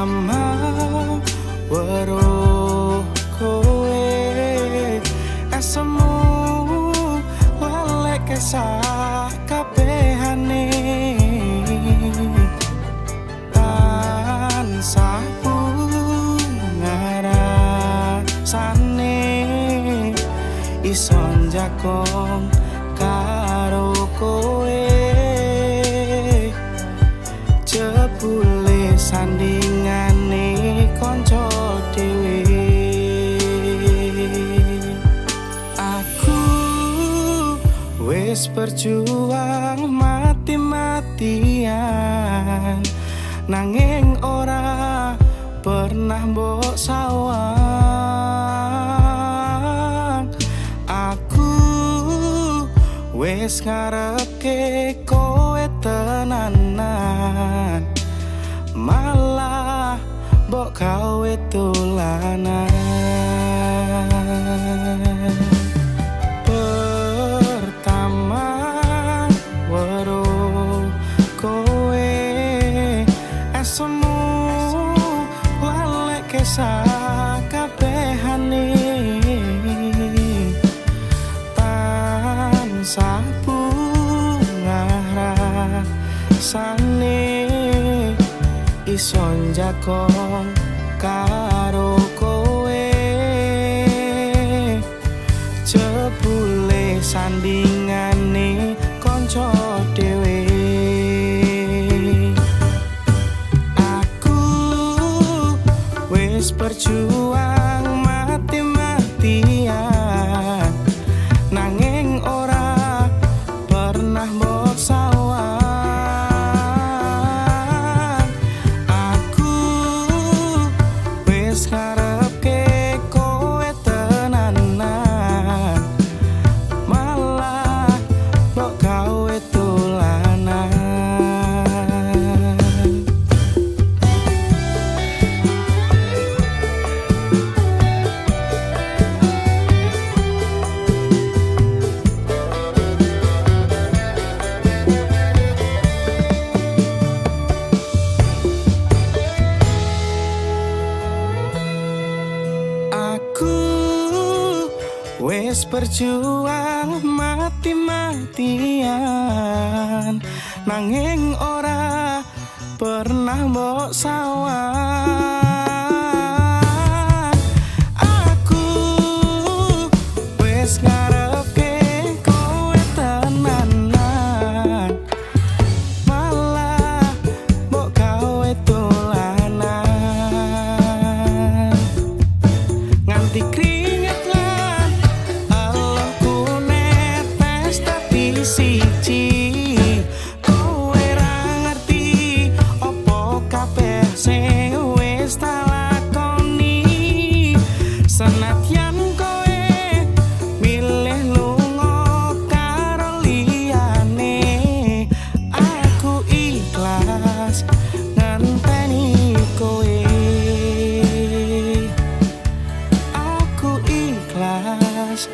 pertama weruh kowe esemu walek kesak kabehane tansah ngarasane ison jakong karo kowe jebule sandingane kanca dhewe. Aku wis berjuang mati-matian nanging ora pernah mbok sawang. Aku wis ngarepke kowe tenanan malah mbok gawe dolanan. Pertama weruh kowe esemu walek kesak kabehane tansah rasane ison jakong karo kowe jebule sandingane kanca dhewe. Aku wis berjuang mati-matian nanging ora pernah mbok sawang. Aku wis ngarepke kowe tenanan malah mbok gawe dolanan. Wis berjuang mati-matian nanging ora pernah mbok sawang. Aku wis ngarepke kowe tenanan malah mbok gawe dolanan nganti siji kowe ra ngerti opo kabeh sing wis tak lakoni senadyan kowe milih lunga karo liyane aku ikhlas ngenteni kowe aku ikhlas